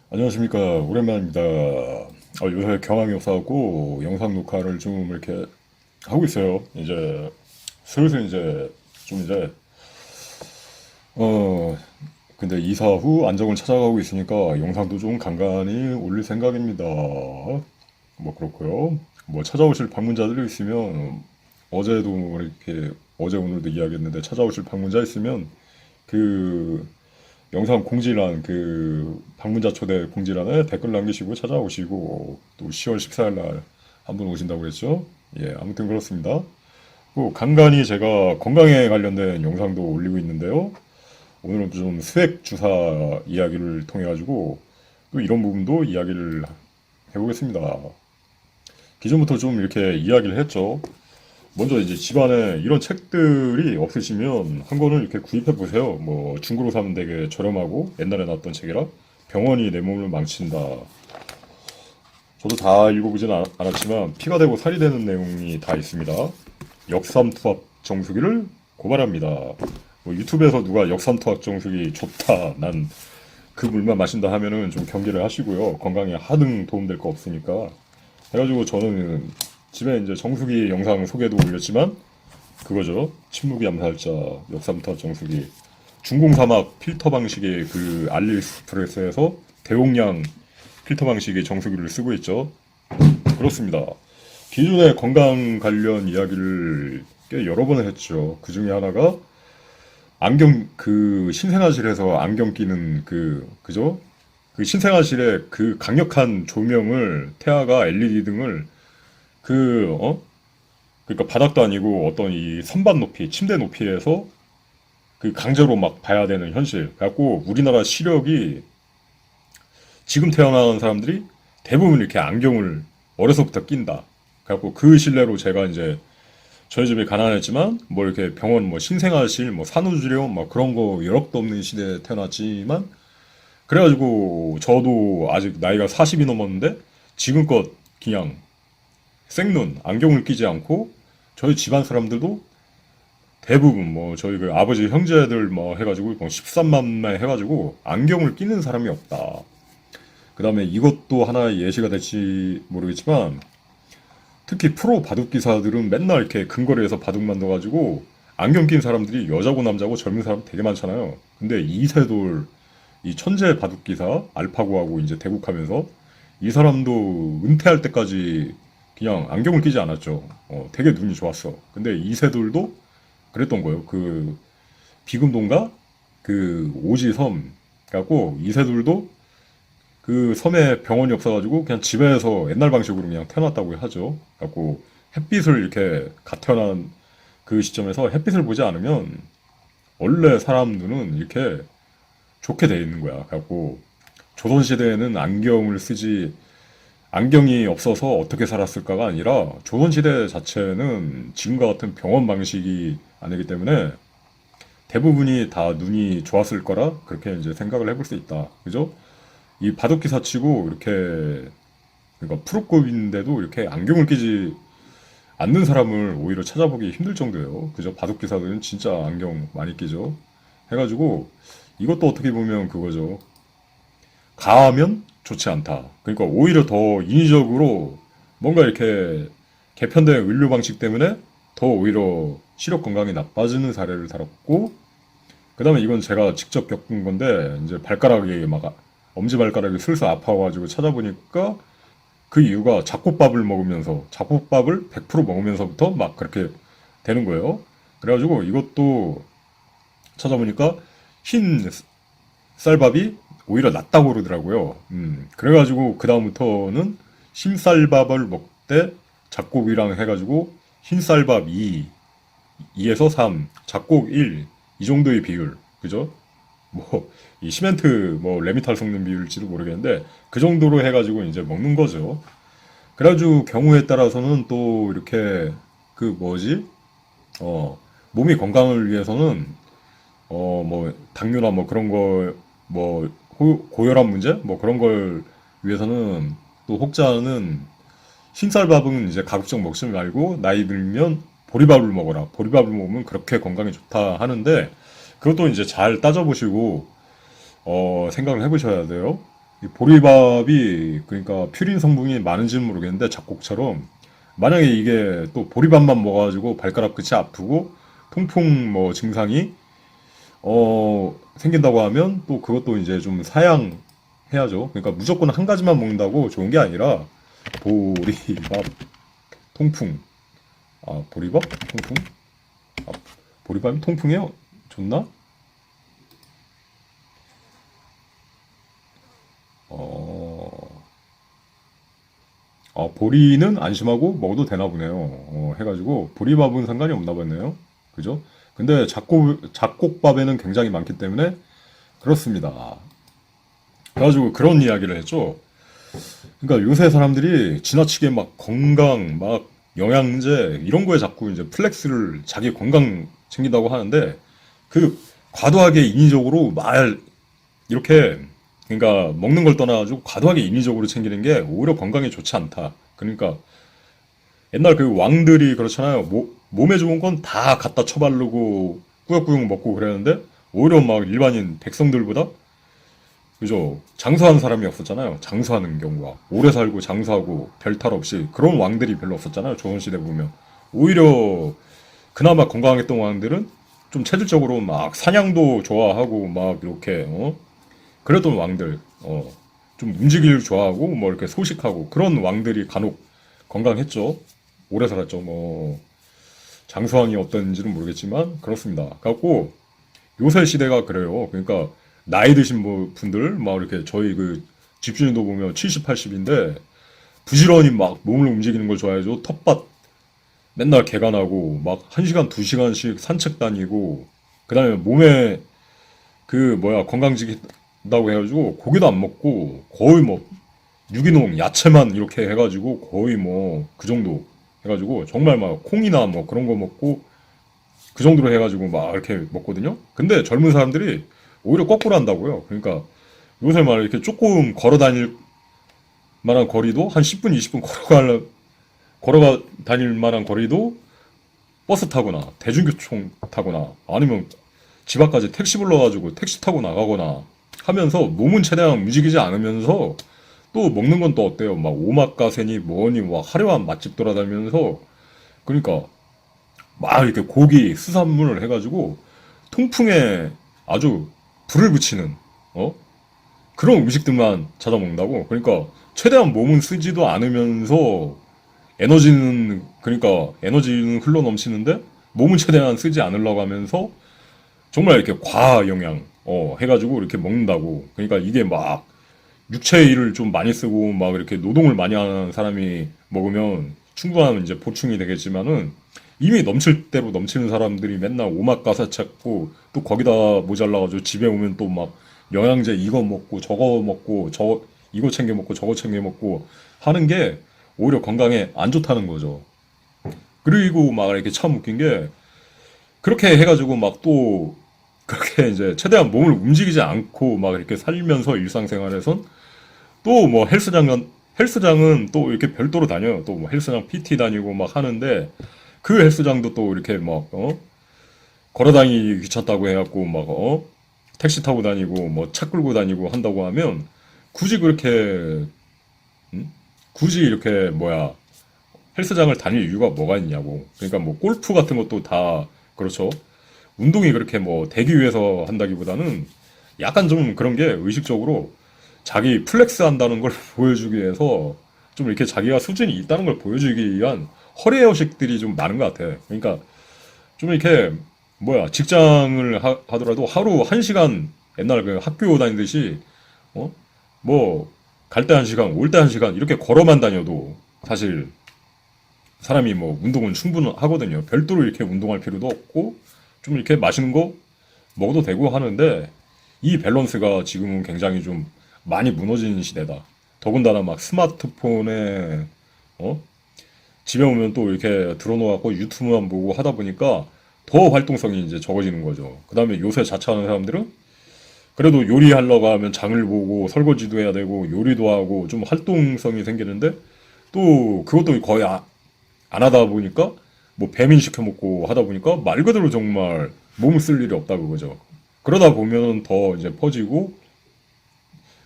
안녕하십니까. 오랜만입니다. 요새 경황이 없어갖고 영상 녹화를 좀 이렇게 하고 있어요. 이제 슬슬 이제 좀 이제 어 근데 이사 후 안정을 찾아가고 있으니까 영상도 좀 간간히 올릴 생각입니다. 뭐 그렇고요. 뭐 찾아오실 방문자들이 있으면 어제도 뭐 이렇게 어제 오늘도 이야기했는데 찾아오실 방문자 있으면 그 영상 공지란 그 방문자 초대 공지란에 댓글 남기시고 찾아오시고 또 10월 14일 날 한 분 오신다고 그랬죠? 예, 아무튼 그렇습니다. 간간히 제가 건강에 관련된 영상도 올리고 있는데요. 오늘은 좀 수액 주사 이야기를 통해 가지고 또 이런 부분도 이야기를 해보겠습니다. 기존부터 좀 이렇게 이야기를 했죠. 먼저 이제 집안에 이런 책들이 없으시면 한 권을 이렇게 구입해 보세요. 뭐 중고로 사면 되게 저렴하고 옛날에 나왔던 책이라 병원이 내 몸을 망친다. 저도 다 읽어보진 않았지만 피가 되고 살이 되는 내용이 다 있습니다. 역삼투압 정수기를 고발합니다. 뭐 유튜브에서 누가 역삼투압 정수기 좋다, 난 그 물만 마신다 하면은 좀 경계를 하시고요. 건강에 하등 도움될 거 없으니까. 해가지고 저는 집에 이제 정수기 영상 소개도 올렸지만 그거죠. 침묵의 암살자 역삼투압 정수기. 중공사막 필터 방식의 그 알리익스프레스에서 대용량 필터 방식의 정수기를 쓰고 있죠. 그렇습니다. 기존에 건강 관련 이야기를 꽤 여러 번 했죠. 그 중에 하나가 안경, 그 신생아실에서 안경 끼는 그죠? 그 신생아실에 그 강력한 조명을 태아가 LED 등을 그러니까 바닥도 아니고 어떤 이 선반 높이, 침대 높이에서 그 강제로 막 봐야 되는 현실. 그래갖고 우리나라 시력이 지금 태어나는 사람들이 대부분 이렇게 안경을 어려서부터 낀다. 그래갖고 그 신뢰로 제가 이제 저희 집이 가난했지만 뭐 이렇게 병원 뭐 신생아실 뭐 산후조리원 뭐 그런 거 여력도 없는 시대에 태어났지만 그래가지고 저도 아직 나이가 40이 넘었는데 지금껏 그냥 생눈 안경을 끼지 않고 저희 집안 사람들도 대부분 뭐 저희 그 아버지 형제들 뭐 해가지고 뭐 13만매 해가지고 안경을 끼는 사람이 없다. 그 다음에 이것도 하나의 예시가 될지 모르겠지만 특히 프로 바둑 기사들은 맨날 이렇게 근거리에서 바둑만 넣어가지고 안경 낀 사람들이 여자고 남자고 젊은 사람 되게 많잖아요. 근데 이세돌 이 천재 바둑 기사 알파고하고 이제 대국하면서 이 사람도 은퇴할 때까지 그냥 안경을 끼지 않았죠. 되게 눈이 좋았어. 근데 이세돌도 그랬던 거예요. 그 비금동가 그 오지섬 갖고 이세돌도 그 섬에 병원이 없어가지고 그냥 집에서 옛날 방식으로 그냥 태어났다고 하죠. 갖고 햇빛을 이렇게 갓 태어난 그 시점에서 햇빛을 보지 않으면 원래 사람 눈은 이렇게 좋게 돼 있는 거야. 갖고 조선시대에는 안경을 쓰지 안경이 없어서 어떻게 살았을까가 아니라 조선시대 자체는 지금과 같은 병원 방식이 아니기 때문에 대부분이 다 눈이 좋았을 거라 그렇게 이제 생각을 해볼 수 있다. 그죠? 이 바둑기사 치고 이렇게 그러니까 프로급인데도 이렇게 안경을 끼지 않는 사람을 오히려 찾아보기 힘들 정도예요. 그죠? 바둑기사들은 진짜 안경 많이 끼죠. 해가지고 이것도 어떻게 보면 그거죠. 가하면 좋지 않다. 그러니까 오히려 더 인위적으로 뭔가 이렇게 개편된 의료 방식 때문에 더 오히려 시력 건강이 나빠지는 사례를 다뤘고, 그 다음에 이건 제가 직접 겪은 건데, 이제 발가락이 막, 엄지발가락이 슬슬 아파가지고 찾아보니까 그 이유가 잡곡밥을 먹으면서, 잡곡밥을 100% 먹으면서부터 막 그렇게 되는 거예요. 그래가지고 이것도 찾아보니까 흰 쌀밥이 오히려 낫다고 그러더라고요. 그래가지고 그다음부터는 흰쌀밥을 먹되 잡곡이랑 해가지고 흰쌀밥 2에서 3, 잡곡 1, 이 정도의 비율. 그죠? 뭐, 이 시멘트, 뭐, 레미탈 섞는 비율일지도 모르겠는데, 그 정도로 해가지고 이제 먹는 거죠. 그래가지고 경우에 따라서는 또 이렇게, 그 뭐지? 어, 몸이 건강을 위해서는 뭐, 당뇨나 뭐 그런 거, 뭐, 고혈압 문제? 뭐 그런 걸 위해서는 또 혹자는 흰쌀밥은 이제 가급적 먹지 말고 나이 들면 보리밥을 먹어라. 보리밥을 먹으면 그렇게 건강에 좋다 하는데 그것도 이제 잘 따져보시고, 생각을 해보셔야 돼요. 이 보리밥이 그러니까 퓨린 성분이 많은지는 모르겠는데 잡곡처럼 만약에 이게 또 보리밥만 먹어가지고 발가락 끝이 아프고 통풍 뭐 증상이 생긴다고 하면 또 그것도 이제 좀 사양해야죠. 그러니까 무조건 한 가지만 먹는다고 좋은 게 아니라 보리밥 통풍 보리밥 통풍 아, 보리밥이 통풍이요? 좋나? 어, 보리는 안심하고 먹어도 되나 보네요. 해가지고 보리밥은 상관이 없나 보네요. 그죠? 근데 잡곡밥에는 굉장히 많기 때문에 그렇습니다. 그래가지고 그런 이야기를 했죠. 그러니까 요새 사람들이 지나치게 막 건강, 막 영양제 이런 거에 자꾸 이제 플렉스를 자기 건강 챙긴다고 하는데 그 과도하게 인위적으로 말 이렇게 그러니까 먹는 걸 떠나가지고 과도하게 인위적으로 챙기는 게 오히려 건강에 좋지 않다. 그러니까 옛날 그 왕들이 그렇잖아요. 몸에 좋은 건 다 갖다 쳐바르고 꾸역꾸역 먹고 그랬는데 오히려 막 일반인 백성들보다 그죠? 장수하는 사람이 없었잖아요. 장수하는 경우가 오래 살고 장수하고 별탈 없이 그런 왕들이 별로 없었잖아요. 조선시대 보면 오히려 그나마 건강했던 왕들은 좀 체질적으로 막 사냥도 좋아하고 막 이렇게 그랬던 왕들, 좀 움직이를 좋아하고, 뭐 이렇게 소식하고, 그런 왕들이 간혹 건강했죠. 오래 살았죠. 뭐, 장수왕이 어떤지는 모르겠지만, 그렇습니다. 갖고, 요새 시대가 그래요. 그러니까, 나이 드신 분들, 막 이렇게 저희 그 집주인도 보면 70, 80인데, 부지런히 막 몸을 움직이는 걸 좋아해줘. 텃밭 맨날 개간하고, 막 1시간, 2시간씩 산책 다니고, 그 다음에 몸에 그 뭐야 건강지킨다고 해가지고 고기도 안 먹고 거의 뭐 유기농 야채만 이렇게 해가지고 거의 뭐 그 정도 해가지고 정말 막 콩이나 뭐 그런 거 먹고 그 정도로 해가지고 막 이렇게 먹거든요. 근데 젊은 사람들이 오히려 거꾸로 한다고요. 그러니까 요새 막 이렇게 조금 걸어 다닐 만한 거리도 한 10분, 20분 걸어가 다닐 만한 거리도 버스 타거나 대중교통 타거나 아니면 집 앞까지 택시 불러가지고 택시 타고 나가거나 하면서 몸은 최대한 움직이지 않으면서 또 먹는 건 또 어때요? 막 오마카세니 뭐니 막 화려한 맛집 돌아다니면서 그러니까 막 이렇게 고기 수산물을 해가지고 통풍에 아주 불을 붙이는 어 그런 음식들만 찾아 먹는다고. 그러니까 최대한 몸은 쓰지도 않으면서 에너지는 그러니까 에너지는 흘러 넘치는데 몸은 최대한 쓰지 않으려고 하면서 정말 이렇게 과영양 해가지고 이렇게 먹는다고. 그러니까 이게 막 육체 일을 좀 많이 쓰고 막 이렇게 노동을 많이 하는 사람이 먹으면 충분한 이제 보충이 되겠지만은 이미 넘칠 대로 넘치는 사람들이 맨날 오마카세 찾고 또 거기다 모자라가지고 집에 오면 또 막 영양제 이거 먹고 저거 먹고 저 이거 챙겨 먹고 저거 챙겨 먹고 하는 게 오히려 건강에 안 좋다는 거죠. 그리고 막 이렇게 참 웃긴 게 그렇게 해가지고 막 또 그렇게 이제 최대한 몸을 움직이지 않고 막 이렇게 살면서 일상생활에선 또 뭐 헬스장은 또 이렇게 별도로 다녀요. 또 뭐 헬스장 PT 다니고 막 하는데 그 헬스장도 또 이렇게 막 걸어 다니기 귀찮다고 해갖고 막 택시 타고 다니고 뭐 차 끌고 다니고 한다고 하면 굳이 그렇게 굳이 이렇게 뭐야 헬스장을 다닐 이유가 뭐가 있냐고. 그러니까 뭐 골프 같은 것도 다 그렇죠. 운동이 그렇게 뭐 되기 위해서 한다기보다는 약간 좀 그런 게 의식적으로 자기 플렉스 한다는 걸 보여주기 위해서 좀 이렇게 자기가 수준이 있다는 걸 보여주기 위한 허례허식들이 좀 많은 것 같아. 그러니까 좀 이렇게 뭐야 직장을 하더라도 하루 1시간 옛날 그 학교 다니듯이 어? 뭐 갈 때 1시간, 올 때 1시간 이렇게 걸어만 다녀도 사실 사람이 뭐 운동은 충분하거든요. 별도로 이렇게 운동할 필요도 없고 좀 이렇게 맛있는 거 먹어도 되고 하는데 이 밸런스가 지금은 굉장히 좀 많이 무너진 시대다. 더군다나 막 스마트폰에 어? 집에 오면 또 이렇게 들어놓고 유튜브만 보고 하다 보니까 더 활동성이 이제 적어지는 거죠. 그 다음에 요새 자취하는 사람들은 그래도 요리하려고 하면 장을 보고 설거지도 해야 되고 요리도 하고 좀 활동성이 생기는데 또 그것도 거의 안 하다 보니까 뭐 배민 시켜 먹고 하다 보니까 말 그대로 정말 몸을 쓸 일이 없다 그거죠. 그러다 보면 더 이제 퍼지고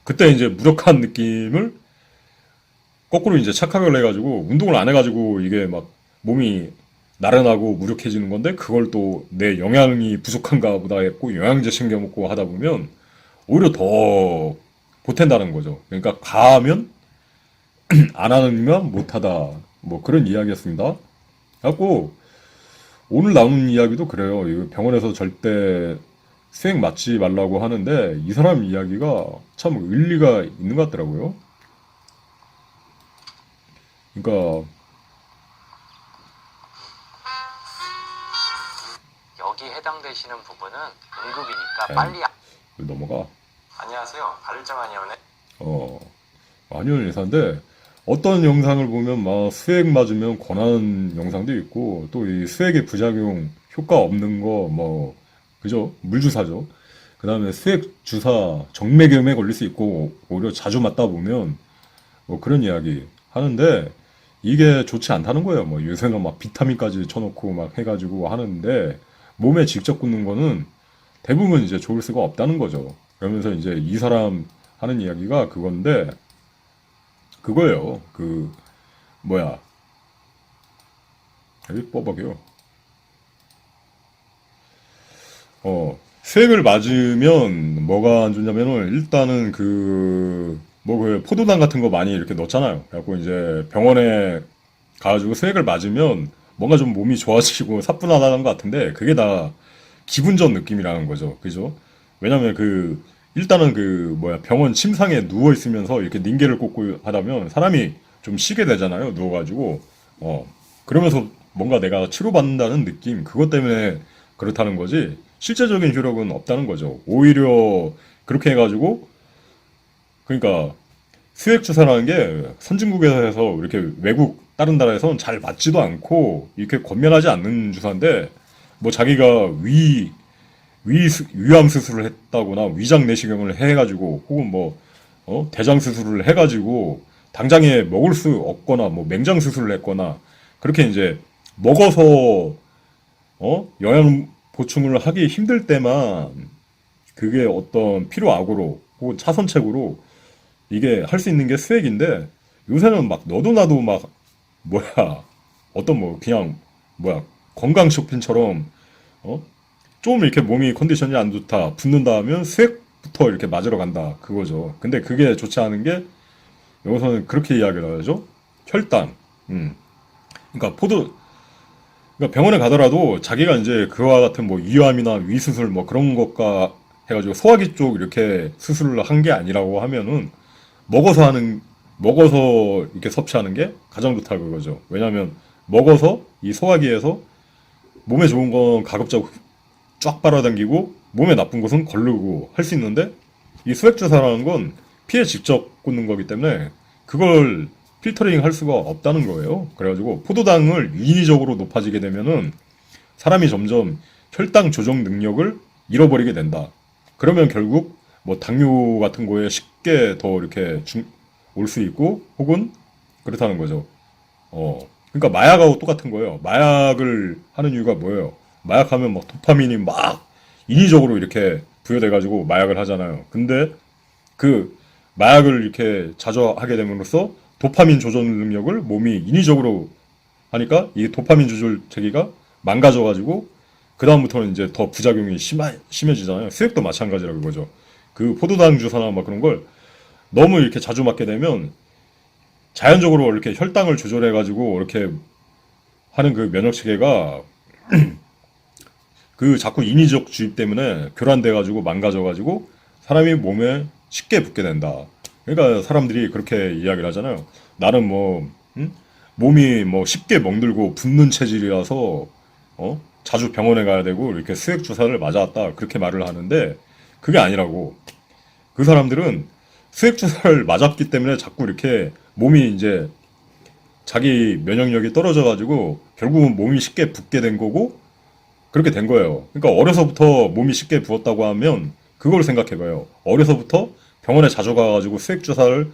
그때 이제 무력한 느낌을 거꾸로 이제 착각을 해가지고 운동을 안 해가지고 이게 막 몸이 나른하고 무력해지는 건데 그걸 또 내 영양이 부족한가 보다 했고 영양제 챙겨 먹고 하다 보면 오히려 더 보탠다는 거죠. 그러니까 과하면 안 하면 못하다. 뭐 그런 이야기였습니다. 그래갖고 오늘 나눈 이야기도 그래요. 이 병원에서 절대 수액 맞지 말라고 하는데 이 사람 이야기가 참 일리가 있는 것 같더라고요. 그러니까 여기 해당되시는 부분은 응급이니까 에이, 빨리. 넘어가. 안녕하세요. 발을정한의원의 어, 아니요 의사인데 어떤 영상을 보면 막 수액 맞으면 권하는 영상도 있고 또 이 수액의 부작용 효과 없는 거 뭐 그죠? 물주사죠. 그다음에 수액 주사 정맥염에 걸릴 수 있고 오히려 자주 맞다 보면 뭐 그런 이야기 하는데 이게 좋지 않다는 거예요. 뭐 요새는 막 비타민까지 쳐놓고 막 해가지고 하는데 몸에 직접 꽂는 거는 대부분 이제 좋을 수가 없다는 거죠. 그러면서 이제 이 사람 하는 이야기가 그건데 그거예요. 그 뭐야 여기 뻐벅이요. 수액을 맞으면 뭐가 안 좋냐면은 일단은 그 포도당 같은 거 많이 이렇게 넣잖아요. 그래갖고 이제 병원에 가가지고 수액을 맞으면 뭔가 좀 몸이 좋아지고 사뿐하다는 것 같은데 그게 다 기분 좋은 느낌이라는 거죠. 그죠? 왜냐면 일단은 병원 침상에 누워 있으면서 이렇게 닌게를 꽂고 하다면 사람이 좀 쉬게 되잖아요. 누워가지고. 그러면서 뭔가 내가 치료받는다는 느낌, 그것 때문에 그렇다는 거지, 실제적인 효력은 없다는 거죠. 오히려 그렇게 해가지고, 그러니까 수액 주사라는 게 선진국에서 이렇게 외국 다른 나라에서는 잘 맞지도 않고 이렇게 권면하지 않는 주사인데 뭐 자기가 위암 수술을 했다거나 위장 내시경을 해가지고 혹은 대장 수술을 해가지고 당장에 먹을 수 없거나 뭐 맹장 수술을 했거나 그렇게 이제 먹어서 영양 보충을 하기 힘들 때만 그게 어떤 필요악으로 혹은 차선책으로 이게 할 수 있는 게 수액인데 요새는 막 너도 나도 막 뭐야 어떤 그냥 건강 쇼핑처럼 어? 좀 이렇게 몸이 컨디션이 안 좋다, 붓는다 하면 수액부터 이렇게 맞으러 간다. 그거죠. 근데 그게 좋지 않은 게, 여기서는 그렇게 이야기를 하죠. 혈당. 음. 그러니까 그러니까 병원에 가더라도 자기가 이제 그와 같은 위암이나 위수술 그런 것과 해가지고 소화기 쪽 이렇게 수술을 한 게 아니라고 하면은 먹어서 이렇게 섭취하는 게 가장 좋다 그거죠. 왜냐면 먹어서 이 소화기에서 몸에 좋은 건 가급적 쫙 빨아당기고 몸에 나쁜 것은 거르고 할 수 있는데 이 수액 주사라는 건 피에 직접 꽂는 거기 때문에 그걸 필터링 할 수가 없다는 거예요. 그래가지고 포도당을 인위적으로 높아지게 되면은 사람이 점점 혈당 조정 능력을 잃어버리게 된다. 그러면 결국 당뇨 같은 거에 쉽게 더 이렇게 올 수 있고 혹은 그렇다는 거죠. 그러니까 마약하고 똑같은 거예요. 마약을 하는 이유가 뭐예요? 마약하면 도파민이 막 인위적으로 이렇게 부여돼가지고 마약을 하잖아요. 근데 그 마약을 이렇게 자주 하게 됨으로써 도파민 조절 능력을 몸이 인위적으로 하니까 이 도파민 조절 체계가 망가져가지고 그 다음부터는 이제 더 부작용이 심해지잖아요. 수액도 마찬가지라 그거죠. 그 포도당 주사나 그런 걸 너무 이렇게 자주 맞게 되면 자연적으로 이렇게 혈당을 조절해가지고 이렇게 하는 그 면역 체계가 그 자꾸 인위적 주입 때문에 교란돼가지고 망가져가지고 사람이 몸에 쉽게 붙게 된다. 그러니까 사람들이 그렇게 이야기를 하잖아요. 나는 몸이 쉽게 멍들고 붓는 체질이라서 자주 병원에 가야 되고 이렇게 수액 주사를 맞아왔다 그렇게 말을 하는데 그게 아니라고. 그 사람들은 수액 주사를 맞았기 때문에 자꾸 이렇게 몸이 이제 자기 면역력이 떨어져가지고 결국은 몸이 쉽게 붓게 된 거고 그렇게 된 거예요. 그러니까 어려서부터 몸이 쉽게 부었다고 하면 그걸 생각해봐요. 어려서부터 병원에 자주 가가지고 수액 주사를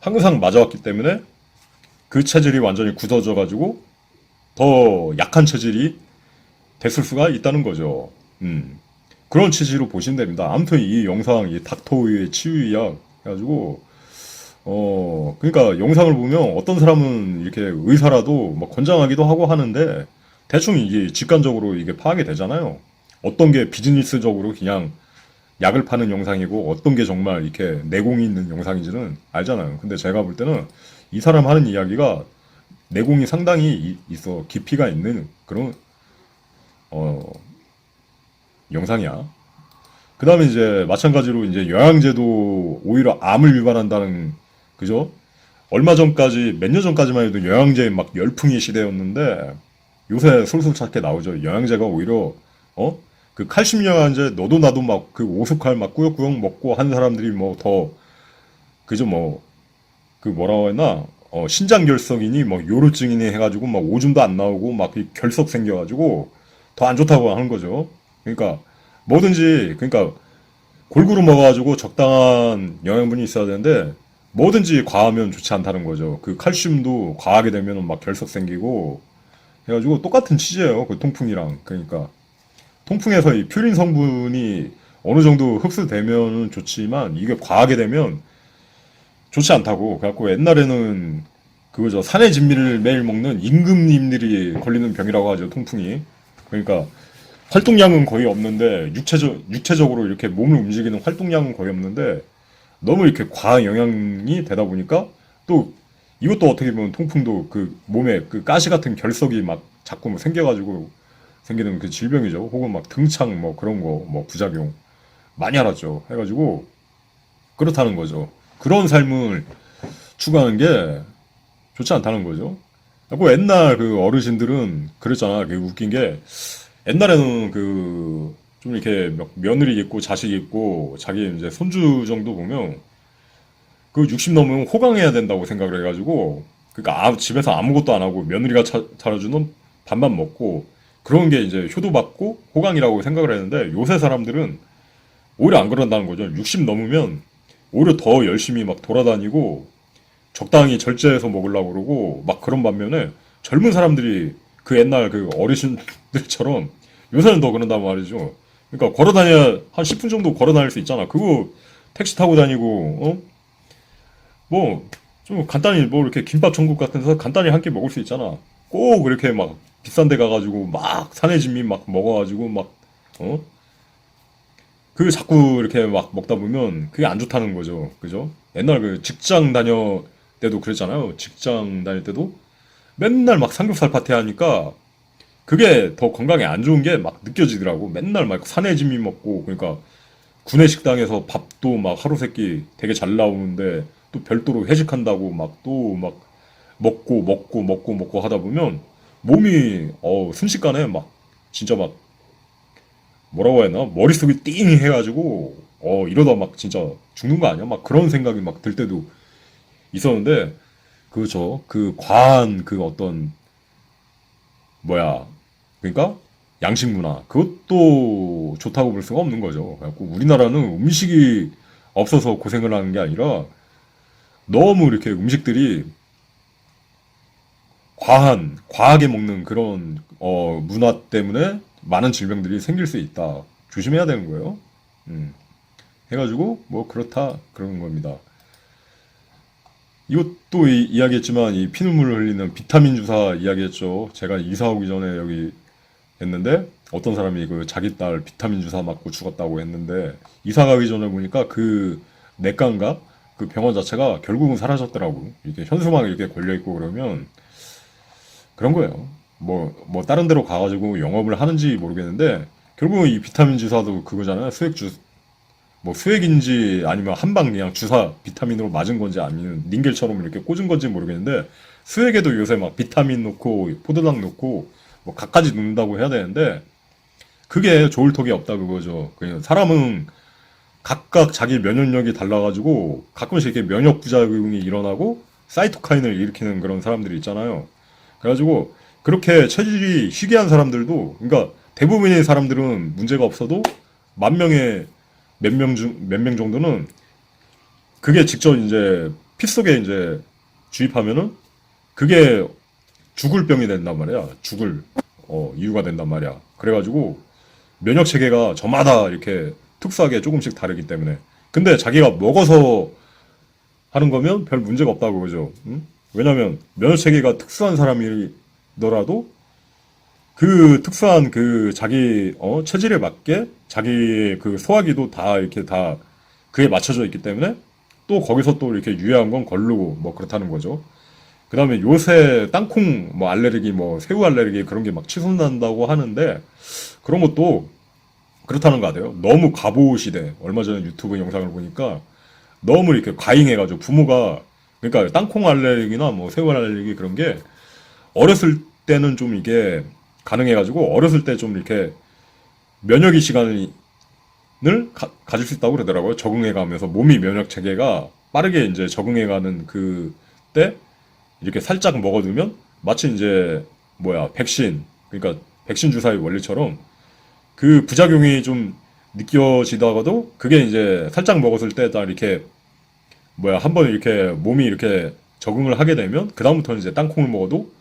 항상 맞아왔기 때문에 그 체질이 완전히 굳어져가지고 더 약한 체질이 됐을 수가 있다는 거죠. 그런 취지로 보시면 됩니다. 아무튼 이 영상, 이 닥터우의 치유의학 그래가지고 그러니까 영상을 보면 어떤 사람은 이렇게 의사라도 막 권장하기도 하고 하는데 대충 이게 직관적으로 이게 파악이 되잖아요. 어떤 게 비즈니스적으로 그냥 약을 파는 영상이고 어떤 게 정말 이렇게 내공이 있는 영상인지는 알잖아요. 근데 제가 볼 때는 이 사람 하는 이야기가 내공이 상당히 있어 깊이가 있는 그런 어, 영상이야. 그 다음에 이제 마찬가지로 이제 영양제도 오히려 암을 유발한다는 그죠? 얼마 전까지 몇 년 전까지만 해도 영양제 막 열풍이 시대였는데 요새 솔솔 찾게 나오죠. 영양제가 오히려 그 칼슘 영양제 너도 나도 막 그 오숙칼 막 꾸역꾸역 먹고 한 사람들이 뭐 더 그죠 뭐 그 뭐라고 했나 신장 결석이니 뭐 요로증이니 해가지고 막 오줌도 안 나오고 막 결석 생겨가지고 더 안 좋다고 하는 거죠. 그러니까 뭐든지 그러니까 골고루 먹어가지고 적당한 영양분이 있어야 되는데 뭐든지 과하면 좋지 않다는 거죠. 그 칼슘도 과하게 되면 막 결석 생기고 해가지고 똑같은 취지예요. 그 통풍이랑 그러니까 통풍에서 이 퓨린 성분이 어느 정도 흡수되면 좋지만 이게 과하게 되면 좋지 않다고. 그래갖고 옛날에는 그거죠. 산의 진미를 매일 먹는 임금님들이 걸리는 병이라고 하죠. 통풍이. 그러니까 활동량은 거의 없는데 육체적으로 이렇게 몸을 움직이는 활동량은 거의 없는데 너무 이렇게 과한 영향이 되다 보니까 또 이것도 어떻게 보면 통풍도 그 몸에 그 가시 같은 결석이 막 자꾸 뭐 생겨가지고 생기는 그 질병이죠. 혹은 막 등창 뭐 그런 거 뭐 부작용 많이 알았죠. 해가지고 그렇다는 거죠. 그런 삶을 추구하는 게 좋지 않다는 거죠. 그 옛날 그 어르신들은 그랬잖아. 그 웃긴 게 옛날에는 그 좀 이렇게 며느리 있고 자식 있고 자기 이제 손주 정도 보면 그 60 넘으면 호강해야 된다고 생각을 해가지고 그러니까 집에서 아무것도 안 하고 며느리가 차려주는 밥만 먹고 그런 게 이제 효도받고 호강이라고 생각을 했는데 요새 사람들은 오히려 안 그런다는 거죠. 60 넘으면 오히려 더 열심히 막 돌아다니고 적당히 절제해서 먹으려고 그러고 막 그런 반면에 젊은 사람들이 그 옛날 그 어르신들처럼 요새는 더 그런단 말이죠. 그러니까 걸어 다녀야 한 10분 정도 걸어 다닐 수 있잖아. 그거 택시 타고 다니고 뭐 좀 간단히 뭐 이렇게 김밥 천국 같은 데서 간단히 한 끼 먹을 수 있잖아. 꼭 이렇게 막 비싼 데 가가지고 막 산의 진미 막 먹어가지고 막 그 자꾸 이렇게 막 먹다 보면 그게 안 좋다는 거죠. 그죠? 옛날 그 직장 다녀 때도 그랬잖아요. 직장 다닐 때도 맨날 막 삼겹살 파티 하니까 그게 더 건강에 안 좋은 게 막 느껴지더라고. 맨날 막 산의 진미 먹고 그러니까 구내 식당에서 밥도 막 하루 세끼 되게 잘 나오는데 또 별도로 회식한다고 막 또 막 먹고 하다 보면 몸이 순식간에 막 진짜 막 뭐라고 해야 하나 머릿속이 띵 해가지고 이러다 막 진짜 죽는 거 아니야? 막 그런 생각이 막 들 때도 있었는데 그죠 그 과한 그 어떤 뭐야 그러니까 양식 문화 그것도 좋다고 볼 수가 없는 거죠. 그래갖고 우리나라는 음식이 없어서 고생을 하는 게 아니라 너무 이렇게 음식들이 과하게 먹는 그런 문화 때문에 많은 질병들이 생길 수 있다. 조심해야 되는 거예요. 음. 해가지고 뭐 그렇다 그런 겁니다. 이것도 이야기했지만 이 피눈물을 흘리는 비타민 주사 이야기했죠. 제가 이사 오기 전에 여기 했는데 어떤 사람이 그 자기 딸 비타민 주사 맞고 죽었다고 했는데 이사 가기 전에 보니까 그 내과인가 그 병원 자체가 결국은 사라졌더라고. 이렇게 현수막에 이렇게 걸려 있고 그러면 그런 거예요. 뭐 다른 데로 가가지고 영업을 하는지 모르겠는데 결국은 이 비타민 주사도 그거잖아요. 뭐 수액인지 아니면 한방 그냥 주사 비타민으로 맞은 건지 아니면 닌겔처럼 이렇게 꽂은 건지 모르겠는데 수액에도 요새 막 비타민 넣고 포도당 넣고 뭐 갖가지 넣는다고 해야 되는데 그게 좋을 턱이 없다 그거죠. 그냥 사람은 각각 자기 면역력이 달라가지고 가끔씩 이렇게 면역 부작용이 일어나고 사이토카인을 일으키는 그런 사람들이 있잖아요. 그래가지고 그렇게 체질이 희귀한 사람들도 그러니까 대부분의 사람들은 문제가 없어도 만 명에 몇 명 정도는 그게 직접 이제 피 속에 이제 주입하면은 그게 죽을 병이 된단 말이야. 죽을 이유가 된단 말이야. 그래가지고 면역 체계가 저마다 이렇게 특수하게 조금씩 다르기 때문에 근데 자기가 먹어서 하는 거면 별 문제가 없다고 그러죠. 응? 왜냐면 면역 체계가 특수한 사람이더라도 그 특수한 그 자기 체질에 맞게 자기 그 소화기도 다 이렇게 다 그에 맞춰져 있기 때문에 또 거기서 또 이렇게 유해한 건 걸르고 뭐 그렇다는 거죠. 그 다음에 요새 땅콩 뭐 알레르기 뭐 새우 알레르기 그런 게 막 치솟는다고 하는데 그런 것도 그렇다는 거 같아요. 너무 과보 시대. 얼마 전에 유튜브 영상을 보니까 너무 이렇게 과잉해가지고 부모가 그러니까 땅콩 알레르기나 뭐 새우 알레르기 그런 게 어렸을 때는 좀 이게 가능해가지고 어렸을 때 좀 이렇게 면역의 시간을 가질 수 있다고 그러더라고요. 적응해가면서 몸이 면역 체계가 빠르게 이제 적응해가는 그 때 이렇게 살짝 먹어두면 마치 이제 뭐야 백신 그러니까 백신 주사의 원리처럼 그 부작용이 좀 느껴지다가도 그게 이제 살짝 먹었을 때다 이렇게 뭐야 한번 이렇게 몸이 이렇게 적응을 하게 되면 그 다음부터는 이제 땅콩을 먹어도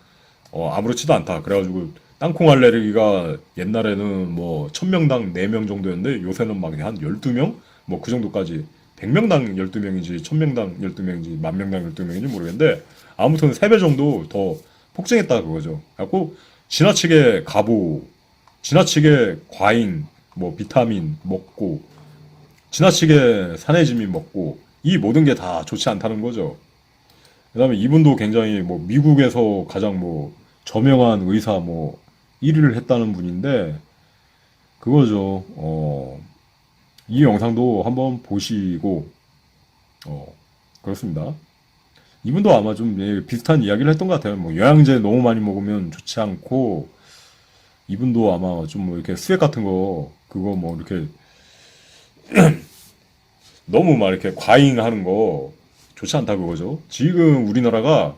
아무렇지도 않다. 그래가지고 땅콩 알레르기가 옛날에는 뭐 1000명당 4명 정도였는데 요새는 막 한 12명? 뭐 그 정도까지 100명당 12명인지 1000명당 12명인지 10,000명당 12명인지 모르겠는데 아무튼 3배 정도 더 폭증했다 그거죠. 그래갖고 지나치게 가보, 지나치게 과잉, 뭐 비타민 먹고 지나치게 산해지민 먹고 이 모든 게 다 좋지 않다는 거죠. 그다음에 이분도 굉장히 뭐 미국에서 가장 뭐 저명한 의사 뭐 1위를 했다는 분인데 그거죠. 이 영상도 한번 보시고 그렇습니다. 이분도 아마 좀 비슷한 이야기를 했던 것 같아요. 뭐 영양제 너무 많이 먹으면 좋지 않고 이분도 아마 좀 뭐 이렇게 수액 같은 거 그거 뭐 이렇게 너무 막 이렇게 과잉하는 거 좋지 않다 그거죠. 지금 우리나라가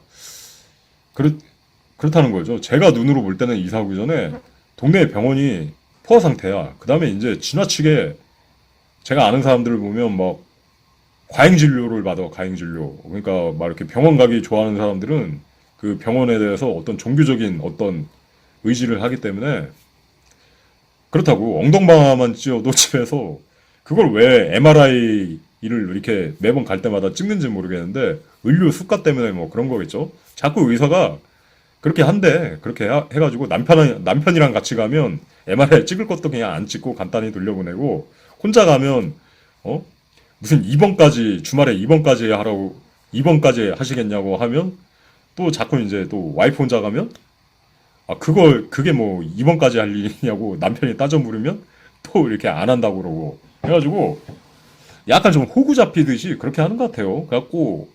그렇다는 거죠. 제가 눈으로 볼 때는 이사 오기 전에 동네 병원이 포화 상태야. 그 다음에 이제 지나치게 제가 아는 사람들을 보면 막 과잉 진료를 받아, 과잉 진료. 그러니까 막 이렇게 병원 가기 좋아하는 사람들은 그 병원에 대해서 어떤 종교적인 어떤 의지를 하기 때문에 그렇다고 엉덩방아만 찧어도 집에서 그걸 왜 MRI를 이렇게 매번 갈 때마다 찍는지 모르겠는데 의료 수가 때문에 뭐 그런 거겠죠. 자꾸 의사가 그렇게 한대. 그렇게 해가지고 남편이랑 같이 가면 MRI 찍을 것도 그냥 안 찍고 간단히 돌려보내고 혼자 가면 무슨 입원까지 주말에 입원까지 하시겠냐고 하면 또 자꾸 이제 또 와이프 혼자 가면 그게 뭐 입원까지 할 일이냐고 남편이 따져 물으면 또 이렇게 안 한다고 그러고 해가지고 약간 좀 호구 잡히듯이 그렇게 하는 것 같아요. 그래갖고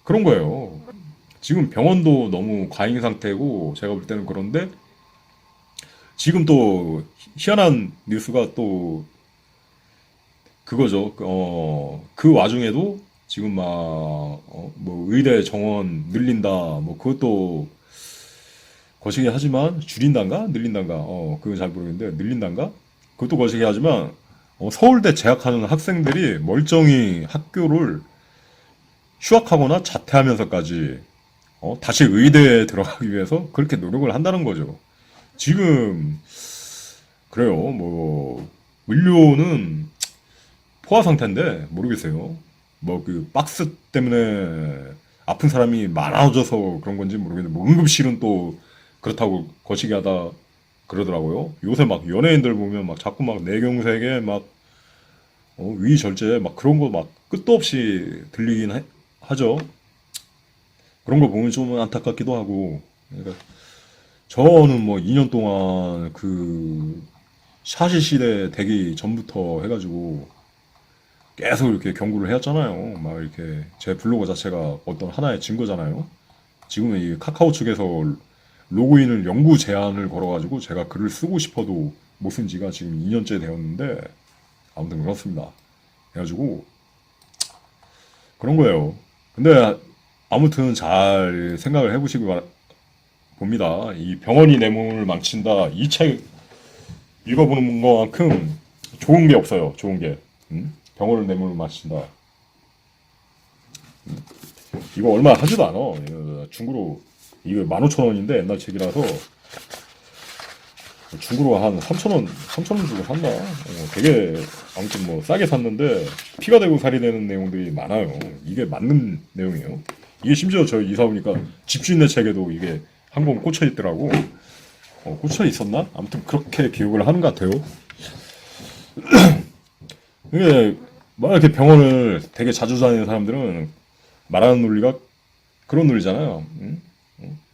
그런 거예요. 지금 병원도 너무 과잉 상태고 제가 볼 때는 그런데 지금 또 희한한 뉴스가 또 그거죠. 그 와중에도 지금 막 뭐 의대 정원 늘린다 뭐 그것도 거시기 하지만 줄인단가 늘린단가 그건 잘 모르겠는데 늘린단가 그것도 거시기 하지만 서울대 재학하는 학생들이 멀쩡히 학교를 휴학하거나 자퇴하면서까지 다시 의대에 들어가기 위해서 그렇게 노력을 한다는 거죠. 지금 그래요. 뭐 의료는 포화 상태인데 모르겠어요. 뭐 그 박스 때문에 아픈 사람이 많아져서 그런 건지 모르겠는데 뭐 응급실은 또 그렇다고 거시기 하다 그러더라고요. 요새 막 연예인들 보면 막 자꾸 막 뇌경색에 막 위절제 막 그런 거 막 끝도 없이 들리긴 하죠. 그런 거 보면 좀 안타깝기도 하고. 그러니까 저는 뭐 2년 동안 그 샤시 시대 되기 전부터 해가지고 계속 이렇게 경고를 해왔잖아요. 막 이렇게 제 블로그 자체가 어떤 하나의 증거잖아요. 지금은 이 카카오 측에서 로그인을 영구 제한을 걸어가지고 제가 글을 쓰고 싶어도 못 쓴 지가 지금 2년째 되었는데 아무튼 그렇습니다. 해가지고 그런 거예요. 근데 아무튼 잘 생각을 해보시기 봅니다. 이 병원이 내 몸을 망친다. 이 책 읽어보는 것만큼 좋은 게 없어요. 좋은 게. 병원을 내 몸을 망친다. 이거 얼마 하지도 않아. 이거 중고로 이거 15,000원인데 옛날 책이라서 중고로 한 3,000원 주고 샀나? 되게 아무튼 뭐 싸게 샀는데 피가 되고 살이 되는 내용들이 많아요. 이게 맞는 내용이에요. 이게 심지어 저희 이사 오니까 집주인의 책에도 이게 한 권 꽂혀 있더라고. 꽂혀 있었나? 아무튼 그렇게 기억을 하는 것 같아요. 이게 막 이렇게 병원을 되게 자주 다니는 사람들은 말하는 논리가 그런 논리잖아요. 응?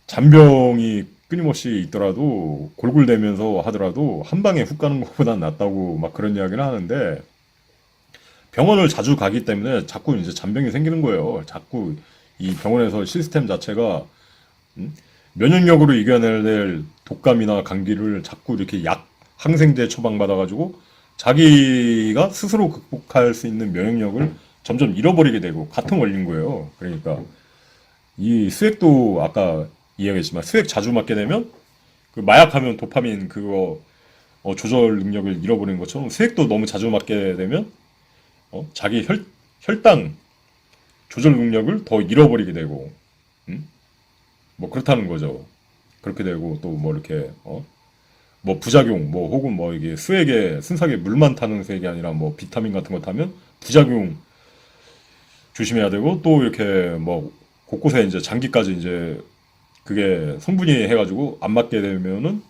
잔병이 끊임없이 있더라도 골골대면서 하더라도 한 방에 훅 가는 것보단 낫다고 막 그런 이야기를 하는데 병원을 자주 가기 때문에 자꾸 이제 잔병이 생기는 거예요. 자꾸 이 병원에서 시스템 자체가 면역력으로 이겨낼 독감이나 감기를 자꾸 이렇게 약 항생제 처방받아가지고 자기가 스스로 극복할 수 있는 면역력을 점점 잃어버리게 되고 같은 원리인 거예요. 그러니까 이 수액도 아까 이야기했지만 수액 자주 맞게 되면 그 마약하면 도파민 그거 조절 능력을 잃어버리는 것처럼 수액도 너무 자주 맞게 되면 자기 혈당 조절 능력을 더 잃어버리게 되고 뭐 그렇다는 거죠. 그렇게 되고 또 뭐 이렇게 뭐 부작용 뭐 혹은 뭐 이게 수액에 순삭에 물만 타는 수액이 아니라 뭐 비타민 같은 거 타면 부작용 조심해야 되고 또 이렇게 뭐 곳곳에 이제 장기까지 이제 그게 성분이 해가지고 안 맞게 되면은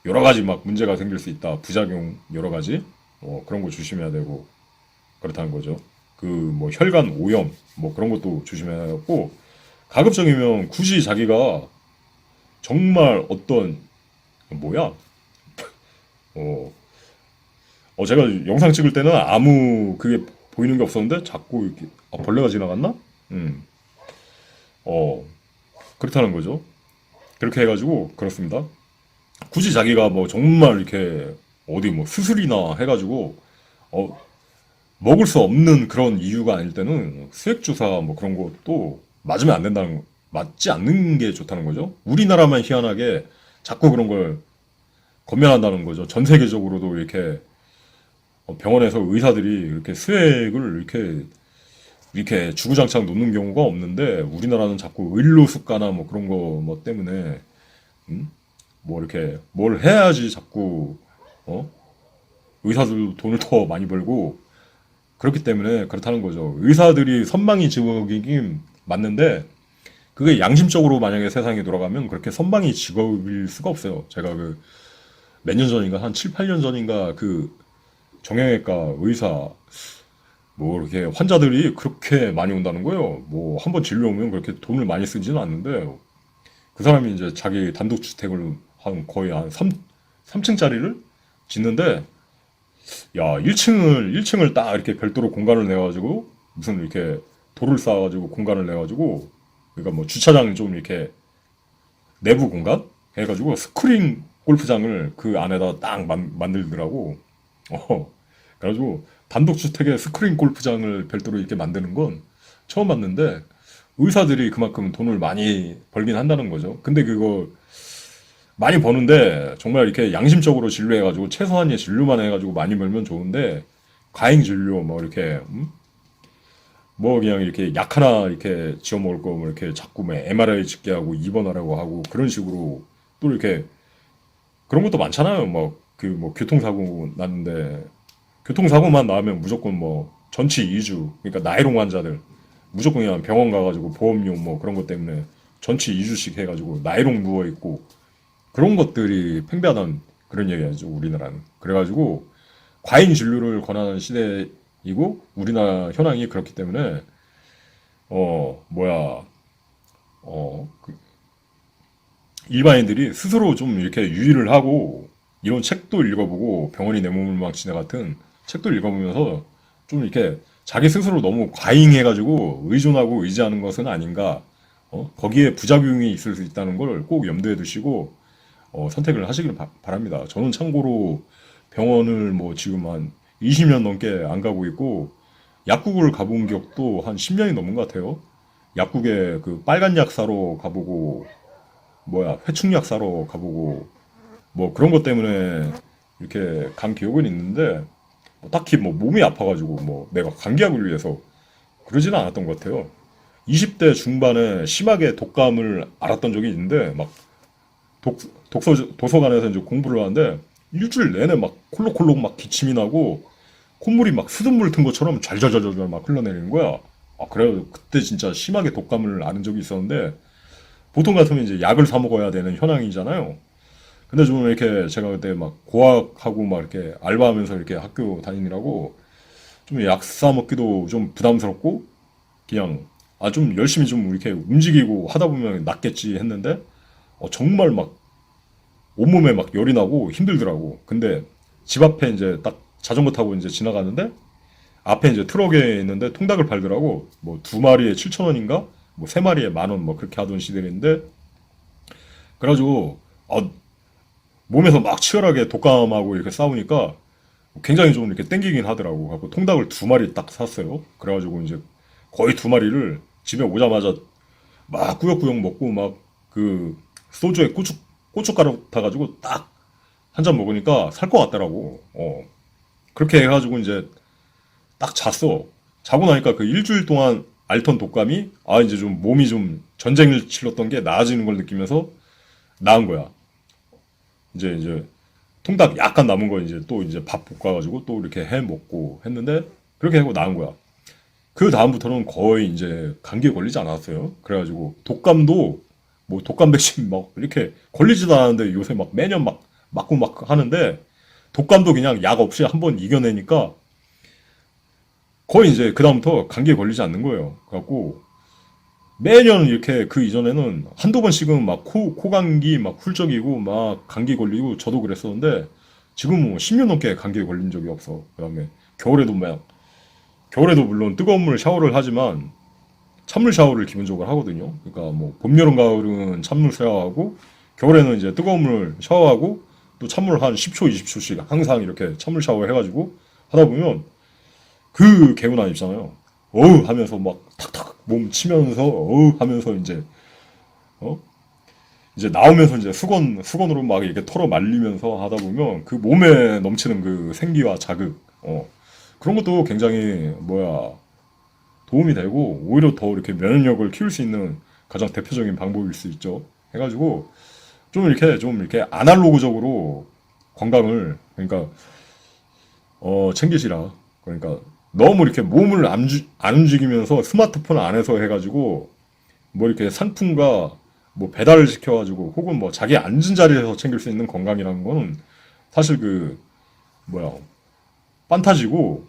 여러 가지 막 문제가 생길 수 있다. 부작용 여러 가지 그런 거 조심해야 되고 그렇다는 거죠. 그 뭐 혈관 오염 뭐 그런 것도 조심해야 하고 가급적이면 굳이 자기가 정말 어떤 뭐야 제가 영상 찍을 때는 아무 그게 보이는 게 없었는데 자꾸 이렇게 벌레가 지나갔나? 그렇다는 거죠. 그렇게 해가지고 그렇습니다. 굳이 자기가 뭐 정말 이렇게 어디 뭐 수술이나 해가지고 먹을 수 없는 그런 이유가 아닐 때는 수액 주사 뭐 그런 것도 맞으면 안 된다는 맞지 않는 게 좋다는 거죠. 우리나라만 희한하게 자꾸 그런 걸 검열한다는 거죠. 전 세계적으로도 이렇게 병원에서 의사들이 이렇게 수액을 이렇게 주구장창 놓는 경우가 없는데 우리나라는 자꾸 의료 수가나 뭐 그런 거 뭐 때문에 뭐 이렇게 뭘 해야지 자꾸 의사들도 돈을 더 많이 벌고 그렇기 때문에 그렇다는 거죠. 의사들이 선망이 직업이긴 맞는데 그게 양심적으로 만약에 세상이 돌아가면 그렇게 선망이 직업일 수가 없어요. 제가 그 몇 년 전인가 한 7, 8년 전인가 그 정형외과 의사 뭐 이렇게 환자들이 그렇게 많이 온다는 거예요. 뭐 한 번 진료 오면 그렇게 돈을 많이 쓰지는 않는데 그 사람이 이제 자기 단독주택을 한 거의 한 3층짜리를 짓는데 야 1층을 딱 이렇게 별도로 공간을 내가지고 무슨 이렇게 돌을 쌓아가지고 공간을 내가지고 그러니까 뭐 주차장 좀 이렇게 내부 공간 해가지고 스크린 골프장을 그 안에다 딱 만들더라고. 그래가지고 단독주택에 스크린 골프장을 별도로 이렇게 만드는 건 처음 봤는데 의사들이 그만큼 돈을 많이 벌긴 한다는 거죠. 근데 그거 많이 버는데 정말 이렇게 양심적으로 진료해가지고 최소한의 진료만 해가지고 많이 벌면 좋은데 과잉 진료 뭐 이렇게 뭐 그냥 이렇게 약 하나 이렇게 지어 먹을 거 뭐 이렇게 자꾸 뭐 MRI 찍게 하고 입원하라고 하고 그런 식으로 또 이렇게 그런 것도 많잖아요. 뭐 그 뭐 교통사고 났는데 교통사고만 나면 무조건 뭐 전치 2주 그러니까 나이롱 환자들 무조건 그냥 병원 가가지고 보험료 뭐 그런 것 때문에 전치 2주씩 해가지고 나이롱 누워있고 그런 것들이 팽배하다는 그런 얘기하죠 우리나라는. 그래가지고 과잉 진료를 권하는 시대이고 우리나라 현황이 그렇기 때문에 일반인들이 스스로 좀 이렇게 유의를 하고 이런 책도 읽어보고 병원이 내 몸을 망치네 같은 책도 읽어보면서 좀 이렇게 자기 스스로 너무 과잉해가지고 의존하고 의지하는 것은 아닌가. 거기에 부작용이 있을 수 있다는 걸 꼭 염두에 두시고 선택을 하시길 바랍니다. 저는 참고로 병원을 뭐 지금 한 20년 넘게 안 가고 있고 약국을 가본 기억도 한 10년이 넘은 것 같아요. 약국에 그 빨간 약 사러 가보고 회충약 사러 가보고 뭐 그런 것 때문에 이렇게 간 기억은 있는데 뭐 딱히 뭐 몸이 아파가지고 뭐 내가 감기약을 위해서 그러지는 않았던 것 같아요. 20대 중반에 심하게 독감을 앓았던 적이 있는데 막 도서관에서 이제 공부를 하는데 일주일 내내 막 콜록콜록 막 기침이 나고 콧물이 막 수돗물 튼 것처럼 잘잘잘잘 막 흘러내리는 거야. 아, 그래 그때 진짜 심하게 독감을 앓은 적이 있었는데 보통 같으면 이제 약을 사 먹어야 되는 현황이잖아요. 근데 좀 이렇게 제가 그때 막 고학하고 막 이렇게 알바하면서 이렇게 학교 다니느라고 좀 약 사 먹기도 좀 부담스럽고 그냥 아 좀 열심히 좀 이렇게 움직이고 하다 보면 낫겠지 했는데 정말 막 온몸에 막 열이 나고 힘들더라고. 근데 집 앞에 이제 딱 자전거 타고 이제 지나가는데 앞에 이제 트럭에 있는데 통닭을 팔더라고. 뭐 두 마리에 7,000원인가? 뭐 세 마리에 10,000원 뭐 그렇게 하던 시대인데 그래가지고 몸에서 막 치열하게 독감하고 이렇게 싸우니까 굉장히 좀 이렇게 땡기긴 하더라고. 그래서 통닭을 두 마리 딱 샀어요. 그래가지고 이제 거의 두 마리를 집에 오자마자 막 꾸역꾸역 먹고 막 그 소주에 고춧가루 타가지고 딱 한 잔 먹으니까 살 것 같더라고. 그렇게 해가지고 이제 딱 잤어. 자고 나니까 그 일주일 동안 앓던 독감이 이제 좀 몸이 좀 전쟁을 치렀던 게 나아지는 걸 느끼면서 나은 거야. 이제 통닭 약간 남은 거 이제 또 이제 밥 볶아가지고 또 이렇게 해 먹고 했는데 그렇게 하고 나은 거야. 그 다음부터는 거의 이제 감기에 걸리지 않았어요. 그래가지고 독감도 뭐 독감 백신 막 이렇게 걸리지도 않았는데 요새 막 매년 막 맞고 막 하는데 독감도 그냥 약 없이 한번 이겨내니까 거의 이제 그다음부터 감기에 걸리지 않는 거예요. 그래갖고 매년 이렇게 그 이전에는 한두 번씩은 막 코감기 막 훌쩍이고 막 감기 걸리고 저도 그랬었는데 지금은 뭐 10년 넘게 감기에 걸린 적이 없어. 그다음에 겨울에도 물론 뜨거운 물 샤워를 하지만 찬물 샤워를 기본적으로 하거든요. 그러니까 뭐 봄, 여름, 가을은 찬물 샤워하고 겨울에는 이제 뜨거운 물 샤워하고 또 찬물 한 10초, 20초씩 항상 이렇게 찬물 샤워 해가지고 하다 보면 그 개운함 있잖아요. 어우 하면서 막 탁탁 몸 치면서 어우 하면서 어 이제 나오면서 이제 수건으로 막 이렇게 털어 말리면서 하다 보면 그 몸에 넘치는 그 생기와 자극 그런 것도 굉장히 도움이 되고 오히려 더 이렇게 면역력을 키울 수 있는 가장 대표적인 방법일 수 있죠. 해가지고 좀 이렇게 아날로그적으로 건강을 그러니까 챙기시라. 그러니까 너무 이렇게 몸을 안 움직이면서 스마트폰 안에서 해가지고 뭐 이렇게 상품과 뭐 배달을 시켜가지고 혹은 뭐 자기 앉은 자리에서 챙길 수 있는 건강이라는 거는 사실 판타지고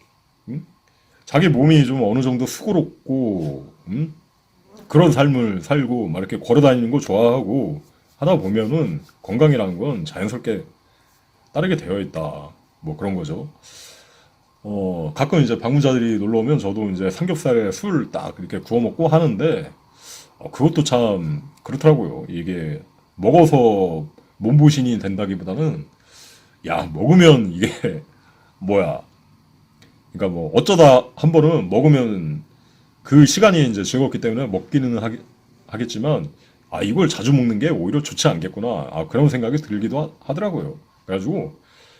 자기 몸이 좀 어느 정도 수고롭고 그런 삶을 살고 막 이렇게 걸어 다니는 거 좋아하고 하다 보면은 건강이라는 건 자연스럽게 따르게 되어 있다. 뭐 그런 거죠. 가끔 이제 방문자들이 놀러 오면 저도 이제 삼겹살에 술 딱 이렇게 구워 먹고 하는데 그것도 참 그렇더라고요. 이게 먹어서 몸보신이 된다기보다는 야 먹으면 이게 뭐야. 그러니까 뭐 어쩌다 한 번은 먹으면 그 시간이 이제 즐겁기 때문에 먹기는 하겠지만 이걸 자주 먹는 게 오히려 좋지 않겠구나. 그런 생각이 들기도 하더라고요. 그래가지고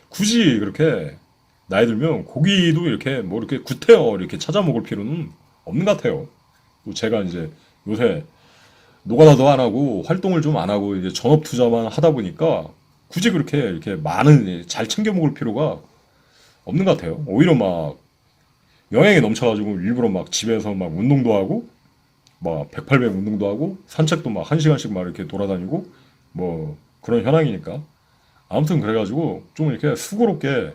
굳이 그렇게 나이 들면 고기도 이렇게 뭐 이렇게 구태여 이렇게 찾아 먹을 필요는 없는 것 같아요. 또 제가 이제 요새 노가다도 안 하고 활동을 좀 안 하고 이제 전업 투자만 하다 보니까 굳이 그렇게 이렇게 많은 잘 챙겨 먹을 필요가 없는 것 같아요. 오히려 막 영양이 넘쳐가지고 일부러 막 집에서 막 운동도 하고 막 108배 운동도 하고 산책도 막 1시간씩 막 이렇게 돌아다니고 뭐 그런 현황이니까 아무튼 그래가지고 좀 이렇게 수고롭게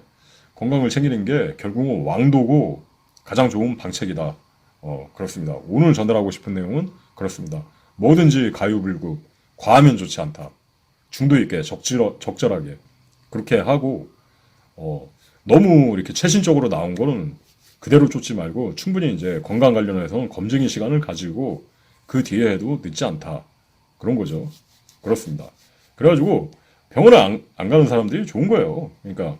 건강을 챙기는 게 결국은 왕도고 가장 좋은 방책이다. 그렇습니다. 오늘 전달하고 싶은 내용은 그렇습니다. 뭐든지 가유불급, 과하면 좋지 않다. 중도 있게 적절하게 그렇게 하고 너무 이렇게 최신적으로 나온 거는 그대로 쫓지 말고 충분히 이제 건강 관련해서는 검증의 시간을 가지고 그 뒤에 해도 늦지 않다. 그런 거죠. 그렇습니다. 그래가지고 병원을 안 가는 사람들이 좋은 거예요. 그러니까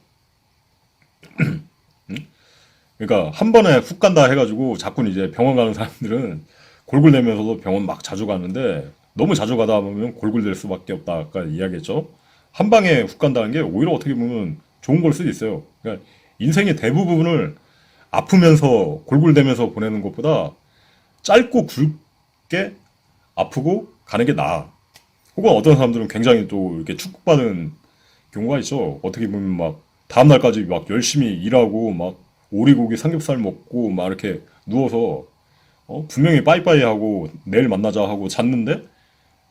한 번에 훅 간다 해가지고 자꾸 이제 병원 가는 사람들은 골골대면서도 병원 막 자주 가는데 너무 자주 가다 보면 골골댈 수밖에 없다. 아까 이야기했죠. 한 방에 훅 간다는 게 오히려 어떻게 보면 좋은 걸 수도 있어요. 그러니까 인생의 대부분을 아프면서 골골대면서 보내는 것보다 짧고 굵게 아프고 가는 게 나아. 혹은 어떤 사람들은 굉장히 또 이렇게 축복받은 경우가 있죠. 어떻게 보면 막 다음날까지 막 열심히 일하고 막 오리고기 삼겹살 먹고 막 이렇게 누워서 분명히 빠이빠이 하고 내일 만나자 하고 잤는데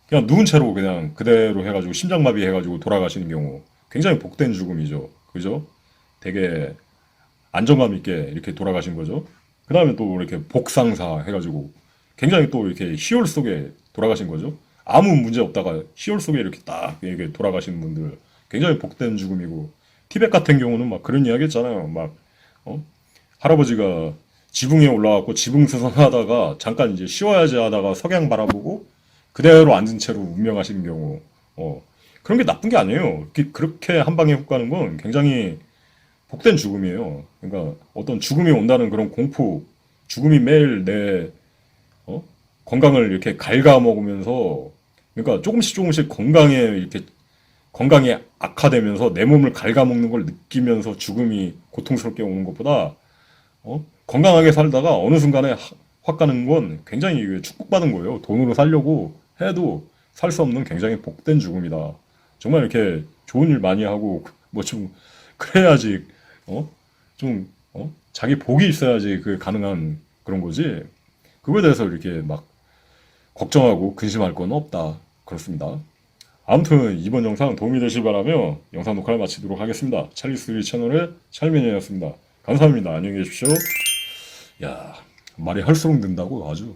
그냥 누운 채로 그냥 그대로 해가지고 심장마비 해가지고 돌아가시는 경우 굉장히 복된 죽음이죠. 그죠? 되게 안정감 있게 이렇게 돌아가신 거죠. 그 다음에 또 이렇게 복상사 해가지고 굉장히 또 이렇게 희열 속에 돌아가신 거죠. 아무 문제 없다가 희열 속에 이렇게 딱 이렇게 돌아가시는 분들 굉장히 복된 죽음이고 티벳 같은 경우는 막 그런 이야기 했잖아요. 막 할아버지가 지붕에 올라가고 지붕 수선하다가 잠깐 이제 쉬어야지 하다가 석양 바라보고 그대로 앉은 채로 운명하시는 경우 그런 게 나쁜 게 아니에요. 그렇게 한 방에 훅 가는 건 굉장히 복된 죽음이에요. 그러니까 어떤 죽음이 온다는 그런 공포, 죽음이 매일 내 건강을 이렇게 갉아먹으면서 그러니까 조금씩 조금씩 건강이 악화되면서 내 몸을 갉아먹는 걸 느끼면서 죽음이 고통스럽게 오는 것보다 건강하게 살다가 어느 순간에 확 가는 건 굉장히 축복받은 거예요. 돈으로 살려고 해도 살 수 없는 굉장히 복된 죽음이다. 정말 이렇게 좋은 일 많이 하고 뭐 좀 그래야지 자기 복이 있어야지 그 가능한 그런 거지. 그거에 대해서 이렇게 막 걱정하고 근심할 건 없다. 그렇습니다. 아무튼 이번 영상 도움이 되시기 바라며 영상 녹화를 마치도록 하겠습니다. 찰리스리 채널의 찰민이었습니다. 감사합니다. 안녕히 계십시오. 야, 말이 할수록 는다고 아주.